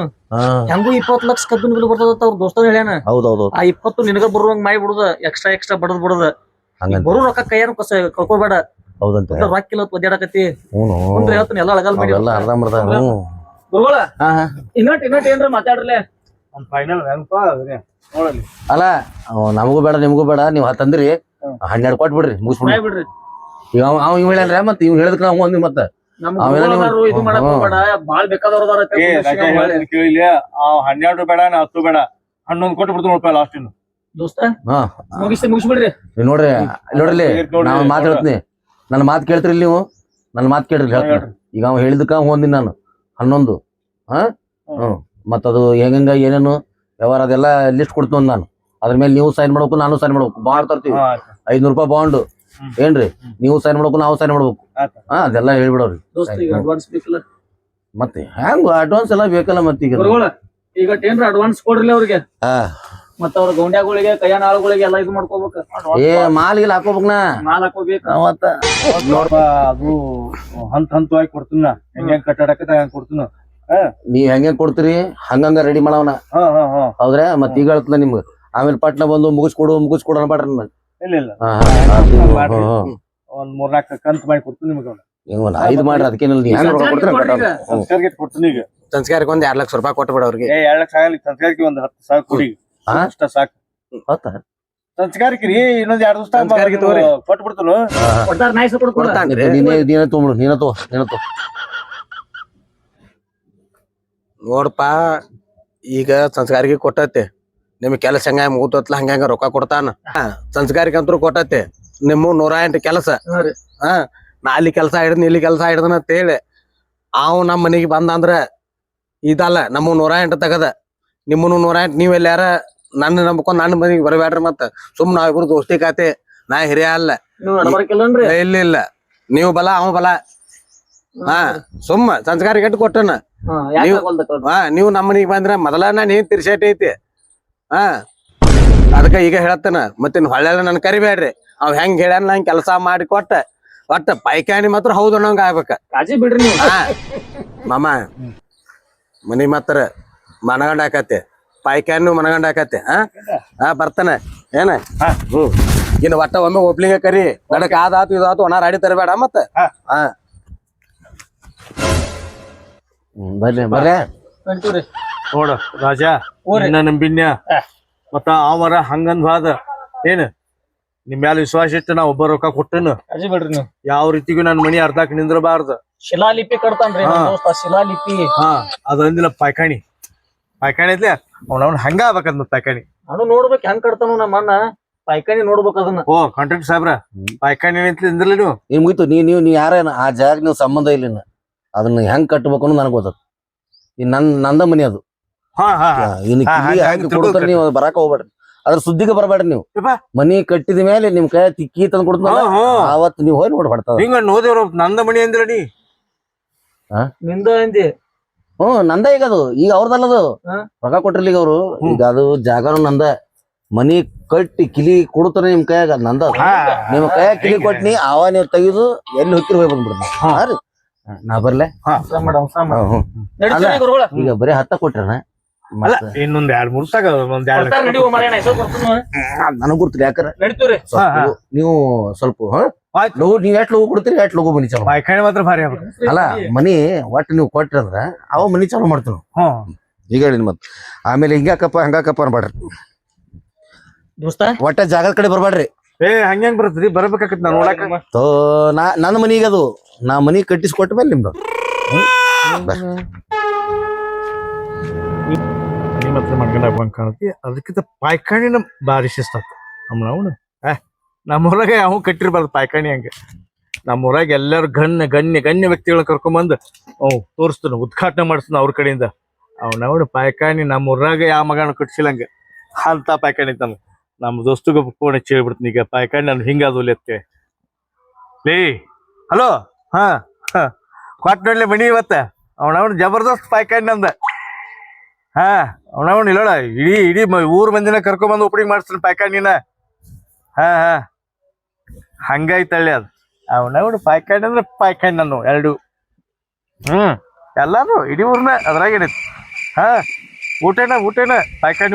ಹೆಂಗು 20 ಲಕ್ಷ ಕಬ್ಬಿನ ಬಿಲ್ ಬರ್ತದ ಅವ್ರ ದೋಸ್ತನ ಹೇಳ್ಯಾನ. ಹೌದೌದು, ಆ 20 ನಿನಗ ಬರುವಂಗ ಮಾಡಿ ಬಿಡುದ, ಎಕ್ಸ್ಟ್ರಾ ಬಡದ್ ಬಿಡುದ. ಬರೋ ರೊಕ್ಕ ಕೈಯಾರ ಕಳ್ಕೊಬೇಡ. ಹೌದಂತ ರೊಕ್ಕ ಇಲ್ಲ ಒದ್ದಾಡಕತಿ. ಮುಂದೆ ಹೇಳ್ತಾನೆ ಎಲ್ಲ ಅಳಗಾಲ್ ಮಾಡಿ ಗುರುಗಳ. ಇನ್ನಟ್ ಏನ್ರ ಮಾತಾಡ್ರಲೆ. ಫೈನಲ್ ನೋಡಲಿ. ಅಲ್ಲ ನಮಗೂ ಬೇಡ ನಿಮಗೂ ಬೇಡ, ನೀವ್ ತಂದ್ರಿ 12 ಕೊಟ್ಬಿಡ್ರಿ, ಮುಗಿಸ್ಬಿಡ್ರಿ ಬಿಡ್ರಿ. ಈಗ ಅವ್ ಇವ್ ಹೇಳ್ಯಾನ್ರ ಮತ್ ಇವ್ ಹೇಳಿದ್ಕ ನಾವು ಅಂದ್ವಿ. ಮತ್ತ ಇದು ಮಾಡಕ್ ಹೋಗ್ಬೇಡ, ಬಾಳ್ ಬೇಕಾದವ್ರ ಕೇಳಿಲ್ಲ. 12 ಬೇಡ, 10 ಬೇಡ, 11 ಕೊಟ್ಟು ಬಿಡ್ತು ನೋಡ್ಪ ಲಾಸ್ಟ್. ದೋಸ್ತ ಮುಗಿಸ್ಬಿಡ್ರಿ. ನೋಡ್ರಿ ನಾವ್ ಮಾತು ಹೇಳ್ತೀನಿ, ನನ್ನ ಮಾತು ಕೇಳ್ತಿರಿ ನೀವು, ನನ್ನ ಮಾತು ಕೇಳ್ರಿ ಹೇಳ್ತೀನಿ. ಈಗ ಅವ್ ಹೇಳಿದಕ್ಕ ಹೊಂದಿನಿ ನಾನು 11. ಮತ್ತ ಅದು ಹೆಂಗ ಏನೇನು ವ್ಯವಹಾರ ಅದೆಲ್ಲ ಲಿಸ್ಟ್ ಕೊಡ್ತೀನಿ ನಾನು. ಅದ್ರ ಮೇಲೆ ನೀವು ಸೈನ್ ಮಾಡ್ಬೇಕು, ನಾನು ಸೈನ್ ಮಾಡ್ಬೇಕು. ಬಾಂಡ್ ತರ್ತೀವಿ 500 ರೂಪಾಯಿ ಬಾಂಡ್ ಏನ್ರಿ, ನೀವು ಸೈನ್ ಮಾಡ್ಬೇಕು, ನಾವು ಸೈನ್ ಮಾಡ್ಬೇಕು. ಅದೆಲ್ಲ ಹೇಳ್ಬಿಡವ್ರಿ. ಮತ್ತೆ ಹೆಂಗ ಅಡ್ವಾನ್ಸ್ ಎಲ್ಲ ಬೇಕಲ್ಲ. ಮತ್ತ ಈಗ ಏನ್ರ ಅಡ್ವಾನ್ಸ್ ಕೊಡ್ರಿ ಅವ್ರಿಗೆ. ಮತ್ತ ಅವ್ರ ಗೌಂಡ್ಯಾಗಳಿಗೆ ಕೈಯಾನ ಆಳುಗಳಿಗೆ ಎಲ್ಲ ಇದು ಮಾಡ್ಕೋಬೇಕು. ಮಾಲಿಗೆ ಹಾಕೋಬೇಕನ, ಮಾಲ್ ಹಾಕೋಬೇಕು. ನೋಡ್ಬ ಅದು ಹಂತವಾಗಿ ಕೊಡ್ತೀನ. ಹೆಂಗ್ ಕಟ್ಟಾಡಕ ಹೆಂಗ್ ಕೊಡ್ತೀನ. ನೀವ್ ಹೆಂಗ ಕೊಡ್ತೀರಿ ಹಂಗಂಗ ರೆಡಿ ಮಾಡವನ. ಹೌದ್ರಾ? ಮತ್ ಈಗ ಹೇಳ್ತದ ನಿಮ್ಗ. ಆಮೇಲೆ ಪಟ್ನ ಬಂದು ಮುಗಿಸ್ಕೊಡು ಅನ್ಬಾಡ್ರಿ. ಇಲ್ಲ ಒಂದ್ 3-4 ಕಂತ್ ಮಾಡಿ ಕೊಡ್ತೀನಿ ನಿಮ್ಗೆ. 5 ಮಾಡ್ರಿ, ಅದಕ್ಕೇನಿಲ್ಲ. ನೀವ್ ಹೆಂಗ್ ಸಂಸ್ಕಾರಕ್ಕೆ ಕೊಡ್ತೀನಿ. ಈಗ ಸಂಸ್ಕಾರಕ್ಕೆ 2 ಲಕ್ಷ ರೂಪಾಯಿ ಕೊಟ್ಟು ಬಿಡ ಅವ್ರಿಗೆ. 2 ಲಕ್ಷ ಆಗಲಿ, ಸಂಸ್ಕಾರಕ್ಕೆ 10,000 ಕೊಡಿ. ಅಷ್ಟ ಸಾಕು. ಸಂಸ್ಕಾರಕ್ಕೆ ರೀ ಇನ್ನೊಂದ್ 2 ದಿವಸ ಕೊಟ್ಟು ಬಿಡ್ತನು. ನೀನೇ ತೊಗೊಂಬಿಡು, ನೀನ ತೋ. ನೋಡಪ್ಪ, ಈಗ ಸಂಸ್ಕಾರಿಗೆ ಕೊಟ್ಟೈತೆ, ನಿಮ್ಗೆ ಕೆಲಸ ಹೆಂಗ ಮುಗುತ್ತಲ್ಲ ಹಂಗ ರೊಕ್ಕ ಕೊಡ್ತಾನ. ಸಂಸ್ಕಾರಕ್ಕೆ ಅಂತೂ ಕೊಟ್ಟೈತೆ, ನಿಮ್ಮ 108 ಕೆಲಸ. ನಾ ಅಲ್ಲಿ ಕೆಲಸ ಹಿಡ್ದನ್ ಇಲ್ಲಿ ಕೆಲಸ ಹಿಡ್ದನ ಅಂತ ಹೇಳಿ ಅವ್ ನಮ್ಮ ಮನೆಗೆ ಬಂದ ಅಂದ್ರ ಇದಲ್ಲ. ನಮ್ಮ 108 ತಗದ, ನಿಮ್ಮನ್ನು 108 ನೀವೆಲ್ಲ ಯಾರ ನನ್ನ ನಂಬ್ಕೊಂಡ್ ನನ್ನ ಮನೆಗೆ ಬರಬೇಡ್ರಿ. ಮತ್ತ ಸುಮ್ ನಾವಿಬ್ರು ದೋಸ್ತಿ ಖಾತೆ. ನಾ ಹಿರಿಯ ಅಲ್ಲ, ಇಲ್ಲ ನೀವು ಬಲ ಅವ ಬಲ. ಸುಮ್ಮ ಸಂಸ್ಕಾರ ಕೆಟ್ಟು ಕೊಟ್ಟನ. ನೀವು ನಮ್ಮ ಮನಿಗೆ ಬಂದ್ರ ಮೊದಲ ನಾನು ಏನ್ ತಿರ್ಸೇಟ್ ಐತಿ. ಅದಕ್ಕ ಈಗ ಹೇಳತ್ತನ, ಮತ್ತಿನ್ ಹೊಳ್ಳೆಲ್ಲ ನನ್ ಕರಿಬೇಡ್ರಿ. ಅವ್ ಹೆಂಗ್ ಹೇಳ್ಯಾನ ಹಂಗ ಕೆಲಸ ಮಾಡಿ ಕೊಟ್ಟ ಒಟ್ಟ ಪೈಕಾನಿ ಮಾತ್ರ ಹೌದು ಅನ್ನೋಂಗ ಆಗ್ಬೇಕ. ಬಿಡ್ರಿ ಮಾಮ, ಮನಿ ಮಾತ್ರ ಮನಗಂಡ ಹಾಕತ್ತೆ. ಪಾಯ್ಕಾನು ಮನಗಂಡ ಆಕತ್ತೆ ಬರ್ತಾನೆ ಏನ ಇನ್ನು ಒಟ್ಟ ಒಮ್ಮೆ ಒಬ್ಲಿಗೆ ಕರಿ ನಡಕ್ ಆದಾತು ಇದಾತು ಒಣ ರಾಡಿ ತರಬೇಡ ಮತ್ತ ಬರ್ರಿ ಬರ್ರಿ ಕಂಟೂರಿ ನೋಡ ರಾಜ ನಿನ್ನ ನಂಬಿನ್ಯ ಮತ್ತ ಅವರ ಹಂಗಂದ್ ಬಾದ ಏನ್ ನಿಮ್ ಮ್ಯಾಲ ವಿಶ್ವಾಸ ಇಟ್ಟು ನಾ ಒಬ್ಬ ರೊಕ್ಕ ಕೊಟ್ಟನು ಅಜಿ ಬಿಡ್ರಿ ನೀವು ಯಾವ ರೀತಿಗೂ ನನ್ ಮನಿ ಅರ್ಧಕ್ ನಿಂದ್ರಬಾರ್ದು ಶಿಲಾಲಿಪಿ ಕಟ್ತಾನ್ರಿ ನಮ್ ದೋಸ್ತ ಶಿಲಾಲಿಪಿ ಅದಂದಿಲ್ಲ ಪಾಯ್ಕಾಣಿ ಐತ್ಲೆ ಅವ್ನ ಹಂಗ ಆಗ್ಬೇಕಂದ್ ಪಾಯ್ಕಾಣಿ ನಾನು ನೋಡ್ಬೇಕು ಹೆಂಗ್ ಕಟ್ತಾನು ನಮ್ಮ ಅಣ್ಣ ಪಾಯ್ಕಾನಿ ನೋಡ್ಬೇಕು ಅದನ್ನ ಓ ಕಾಂಟ್ರಾಕ್ಟ್ ಸಾಹೇಬ್ರ ಪಾಯ್ಕಾಣಿ ನಿಂದ್ರಲ್ಲ ನೀವು ನೀವ್ ಮುಗಿತು ನೀವ್ ಯಾರೇನ ಆ ಜಾಗ ನೀವು ಸಂಬಂಧ ಇಲ್ಲ ಅದನ್ನ ಹೆಂಗ್ ಕಟ್ಬೇಕು ಅನ್ನೋದು ನನಗ್ ಗೊತ್ತದ ಈ ನಂದ ಮನಿ ಅದು ಇನ್ನು ಕಿಲ್ಲಿ ಹಾಕಿ ಕೊಡ್ತಾರ ನೀವು ಬರಾಕ ಹೋಗ್ಬೇಡ್ರಿ ಅದ್ರ ಸುದ್ದಿಗೆ ಬರಬೇಡ್ರಿ ನೀವು ಮನಿ ಕಟ್ಟಿದ ಮೇಲೆ ನಿಮ್ ಕೈ ತಿಕ್ಕಿ ತಂದ್ ಕೊಡ್ತಾರ ಅವತ್ ನೀವ್ ಹೋಗಿ ನೋಡಿ ಹೊಡ್ತಾವ ಹಿಂಗ ನೋದೇವ್ರ ನಂದ ಮನಿ ಅಂದಿರ ನೀ ನಿಂದ ಅಂದಿ ನಂದ ಈಗ ಅದು ಈಗ ಅವ್ರದಲ್ಲದು ರೊಕ್ಕ ಕೊಟ್ಟಿರ್ಲಿ ಈಗ ಅವ್ರು ಈಗ ಅದು ಜಾಗನು ನಂದ ಮನಿ ಕಟ್ಟಿ ಕಿಲಿ ಕೊಡ್ತಾರ ನಿಮ್ ಕೈಯಾಗ ನಂದ ನಿಮ್ ಕೈಯಾಗ ಕಿಲಿ ಕೊಟ್ನಿ ಅವ ನೀವ್ ತೆಗಿದು ಎಲ್ಲಿ ಹೊಕ್ಕಿರ್ ಹೋಗಿ ಬಂದ್ಬಿಡ್ರಿ ನಾ ಬರ್ಲೆ ಈಗ ಬರೀ 10 ಕೊಟ್ರನ ಇನ್ನೊಂದ್ 2-3 ಸಾಕ ನನಗ್ ಗುರ್ತಿರಿ ಯಾಕಂದ್ರೆ ನೀವು ಸ್ವಲ್ಪ ನೀವ್ ಎಷ್ಟ್ ಲಗು ಕೊಡ್ತೀರಿ ಎಷ್ಟ್ ಲಗು ಮನಿ ಚಾಲು ಪಾಯ್ಕಾಣಿ ಮಾತ್ರ ಭಾರಿ ಆಗ್ಬೇಕು ಅಲ್ಲ ಮನಿ ಒಟ್ಟು ನೀವು ಕೊಟ್ರಿ ಅಂದ್ರ ಅವ ಮನಿ ಚಾಲು ಮಾಡ್ತೀವಿ ಈಗ ಹೇಳಿ ಮತ್ ಆಮೇಲೆ ಹಿಂಗಾಕಪ್ಪ ಹಂಗಾಕಪ್ಪ ಅನ್ಬೇಡ್ರಿ ದೋಸ್ತ ಒಟ್ಟ ಜಾಗದ ಕಡೆ ಬರ್ಬೇಡ್ರಿ ಹಂಗ್ಯಾಂಗ್ ಬರ್ತದ್ರಿ ಬರ್ಬೇಕಾಕತ್ ನಾನ್ ನೋಡಾಕ ನನ್ನ ಮನಿಗೆ ಅದು ನಾ ಮನಿ ಕಟ್ಟಿಸಿ ಕೊಟ್ಟ ಮೇಲೆ ನಿಮ್ದು ಮಾತ್ರ ಮನ್ಗಂಡ ಬಂಕ್ ಕಾಣತಿ ಅದಕ್ಕಿಂತ ಪಾಯ್ಕಾಣಿನ ಭಾರಿ ಶಿಸ್ತ ನಾವು ನಮ್ಮೂರಾಗ ಯಾವ ಕಟ್ಟಿರ್ಬಾರ್ದು ಪಾಯ್ಕಾಣಿ ಹಂಗ ನಮ್ಮೂರಾಗ ಎಲ್ಲಾರು ಗಣ್ಯ ವ್ಯಕ್ತಿಗಳನ್ನ ಕರ್ಕೊಂಬಂದ್ ತೋರಿಸ್ತಾನ ಉದ್ಘಾಟನೆ ಮಾಡಿಸ್ತಾನ ಅವ್ರ ಕಡೆಯಿಂದ ಅವ್ನವ್ನ ಪಾಯ್ಕಾಣಿ ನಮ್ಮೂರಾಗ ಯಾವ ಮಗನ ಕಟ್ಸಿಲ್ಲಂಗ ಅಂತ ಪಾಯ್ಕಾಣಿ ತಾನ ನಮ್ಮ ದೋಸ್ತಗ ಫೋನ್ ಹಚ್ಚಿ ಹೇಳ್ಬಿಡ್ತೀನಿ ಈಗ ಪಾಯ್ಕಾಣಿ ನಾನು ಹಿಂಗಾದೂಲಿ ಅತ್ತೆ ಲೇ ಹಲೋ ಕೊಟ್ ನೋಡ್ಲಿ ಮನಿ ಇವತ್ತ ಅವನವ್ನ ಜಬರ್ದಸ್ತ್ ಪಾಯ್ಕಾಣಿ ನಂದ ಅವನವ್ನ ಇಲ್ಲೋಳ ಇಡೀ ಊರ್ ಮಂದಿನ ಕರ್ಕೊಂಬಂದು ಓಪನಿಂಗ್ ಮಾಡಿಸ್ತಾನ ಪಾಯ್ಕಾಣಿನ ಹಂಗಾಯ್ತಳ್ಳಿ ಅದು ಅವನವ್ನ ಪಾಯ್ಕಾಣಿ ಅಂದ್ರೆ ಪಾಯ್ಕಾಣಿ ನಾನು ಎರಡು ಎಲ್ಲಾರು ಇಡೀ ಊರ್ನ ಅದ್ರಾಗ ಏನೈತಿ ಊಟೇನ ಪಾಯ್ಕಾಣಿ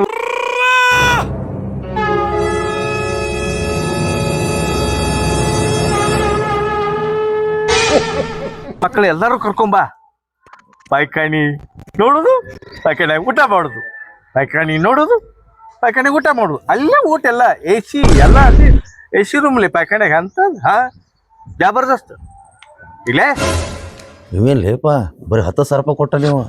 ಮಕ್ಕಳು ಎಲ್ಲಾರು ಕರ್ಕೊಂಬಾ ಪಾಯ್ಕಾಣಿ ನೋಡುದು ಪಾಯ್ಕಾಣಿ ಊಟ ಮಾಡುದು ಪಾಯ್ಕಾಣಿ ನೋಡುದು ಪಾಯ್ಕಾಣಿ ಊಟ ಮಾಡುದು ಅಲ್ಲೇ ಊಟ ಎಲ್ಲ AC ಎಲ್ಲ ಅಲ್ಲಿ AC ರೂಮ್ಲಿ ಪಾಯ್ಕಾಣಿಯಾಗ ಅಂತ ಜಬರ್ದಸ್ತ್ ಇಲ್ಲೇ ಇವೇನ್ ಲೇಪ ಬರೀ 10,000 ರೂಪಾಯಿ ಕೊಟ್ಟ ನೀವು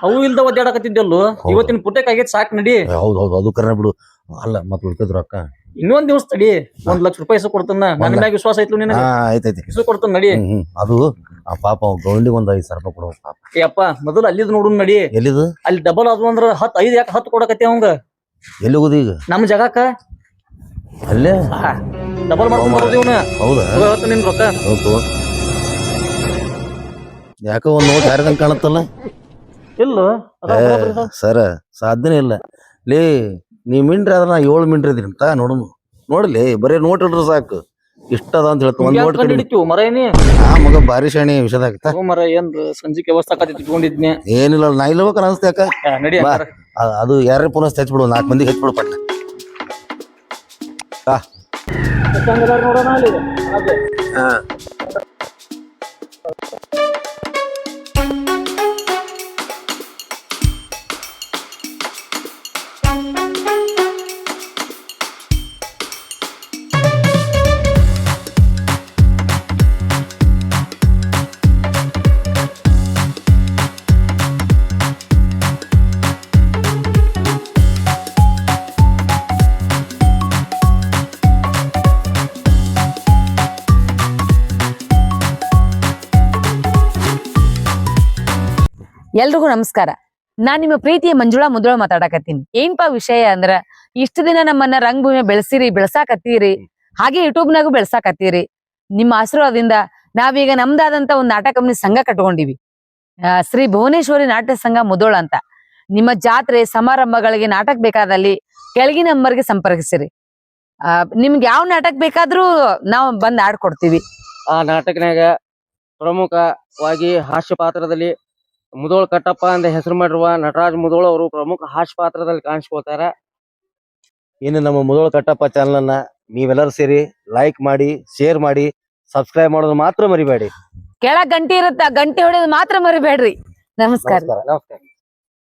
ಅವು ಇಲ್ದ ಒದ್ದಾಡಕತ್ತಿದ್ದಲ್ಲೋ ಇವತ್ತಿನ ಪುಟ್ಟಕ್ಕೆ ಆಗೈತಿ ಸಾಕ್ ನಡಿ ಹೌದು ಅದು ಕರ್ನ ಬಿಡು ಅಲ್ಲ ಮತ್ ಉಳ್ಕದ್ರ ಅಕ್ಕ ಇನ್ನೊಂದ್ ದಿವಸ ತಡಿ 1 ಲಕ್ಷ ರೂಪಾಯಿ ಇಸು ಕೊಡ್ತಾನ ನನ್ನ ಮ್ಯಾಗ ವಿಶ್ವಾಸ ಐತ್ಲು ನಿನಗೆ ಆಯ್ತೈತಿ ಇಸು ಕೊಡ್ತಾನ ನಡಿ ಅದು ಆ ಪಾಪ ಗೌಂಡಿಗೆ 5,000 ರೂಪಾಯಿ ಕೊಡೋ ಪಾಪ ಏಪ್ಪ ಮೊದಲು ಅಲ್ಲಿದ್ ನೋಡು ನಡಿ ಎಲ್ಲಿದು ಅಲ್ಲಿ ಡಬಲ್ ಅದು ಅಂದ್ರ 5 ಯಾಕೆ 10 ಕೊಡಕತ್ತಿ ಅವಂಗ ಎಲ್ಲಿ ಹೋಗುದು ಈಗ ನಮ್ ಜಗಕ್ಕ ಅಲ್ಲೇ ಡಬಲ್ ಮಾಡ್ಕೊಂಡು ಇವ್ನ ಹೌದಾ ನಿನ್ ರೊಕ್ಕ ಯಾಕ ಒಂದ್ ನೋಟ್ ಯಾರದಂಗ ಕಾಣತ್ತಲ್ಲ ಇಲ್ಲ ಸರ ಸಾಧ್ಯನೇ ಇಲ್ಲ ಲೇ ನೀ ಮಿಂಡ್ರಿ ಅದ್ರ ನಾ 7 ಮಿಂಡ್ರಿ ಇದೀನಿ ಅಂತ ನೋಡ್ಲಿ ಬರೀ ನೋಟ್ ಇಡ್ರಿ ಸಾಕು ಇಷ್ಟ ಅದ ಅಂತ ಹೇಳ್ತ ಒಂದ್ ನೋಟ್ ಹಿಡಿತೀವಿ ಮರೇನಿ ಮಗ ಬಾರಿ ಶಾಣಿ ವಿಷಯದಾಗ ಮರ ಏನ್ ಸಂಜಿಕೆ ವ್ಯವಸ್ಥೆ ಇಟ್ಕೊಂಡಿದ್ನಿ ಏನಿಲ್ಲ ನಾ ಇಲ್ಬೇಕ ಅನ್ಸ್ತ ಯಾಕ ನಡಿ ಅದು ಯಾರೇ ಪುನಃ ಹಚ್ಬಿಡು 4 ಮಂದಿಗೆ ಹಚ್ಬಿಡು ಪಟ್ಟ ನೋಡೋಣ ಅಲ್ಲಿ ಎಲ್ರಿಗೂ ನಮಸ್ಕಾರ. ನಾನ್ ನಿಮ್ಮ ಪ್ರೀತಿಯ ಮಂಜುಳಾ ಮುದುಳ ಮಾತಾಡಕತ್ತೀನಿ. ಏನ್ಪಾ ವಿಷಯ ಅಂದ್ರ ಇಷ್ಟ ದಿನ ನಮ್ಮನ್ನ ರಂಗಭೂಮಿ ಬೆಳೆಸಾಕತ್ತೀರಿ, ಹಾಗೆ ಯೂಟ್ಯೂಬ್ನಾಗು ಬೆಳೆಸಾಕತ್ತೀರಿ. ನಿಮ್ಮ ಆಶೀರ್ವಾದದಿಂದ ನಾವೀಗ ನಮ್ದಾದಂತ ಒಂದ್ ನಾಟಕ ಕಂಪನಿ ಸಂಘ ಕಟ್ಕೊಂಡಿವಿ, ಶ್ರೀ ಭುವನೇಶ್ವರಿ ನಾಟ್ಯ ಸಂಘ ಮುದೋಳ ಅಂತ. ನಿಮ್ಮ ಜಾತ್ರೆ ಸಮಾರಂಭಗಳಿಗೆ ನಾಟಕ ಬೇಕಾದಲ್ಲಿ ಕೆಳಗಿನ ನಂಬರ್ಗೆ ಸಂಪರ್ಕಿಸಿರಿ. ನಿಮ್ಗೆ ಯಾವ ನಾಟಕ ಬೇಕಾದ್ರೂ ನಾವು ಬಂದ್ ಆಡ್ಕೊಡ್ತೀವಿ. ಆ ನಾಟಕನಾಗ ಪ್ರಮುಖವಾಗಿ ಹಾಸ್ಯ ಪಾತ್ರದಲ್ಲಿ ಮುದೋಳ್ ಕಟ್ಟಪ್ಪ ಅಂತ ಹೆಸರು ಮಾಡಿರುವ ನಟರಾಜ್ ಮುದೋಳ್ ಅವರು ಪ್ರಮುಖ ಹಾಸ್ಯ ಪಾತ್ರದಲ್ಲಿ ಕಾಣಿಸ್ಕೊಳ್ತಾರ. ಇನ್ನು ನಮ್ಮ ಮುದೋಳ ಕಟ್ಟಪ್ಪ ಚಾನಲ್ ಅನ್ನ ನೀವೆಲ್ಲರೂ ಸೇರಿ ಲೈಕ್ ಮಾಡಿ, ಶೇರ್ ಮಾಡಿ, ಸಬ್ಸ್ಕ್ರೈಬ್ ಮಾಡೋದು ಮಾತ್ರ ಮರಿಬೇಡಿ. ಕೆಳಗ್ ಗಂಟೆ ಇರುತ್ತ ಗಂಟೆ ಹೊಡೆಯೋದು ಮಾತ್ರ ಮರಿಬೇಡ್ರಿ. ನಮಸ್ಕಾರ. ನಮಸ್ಕಾರ.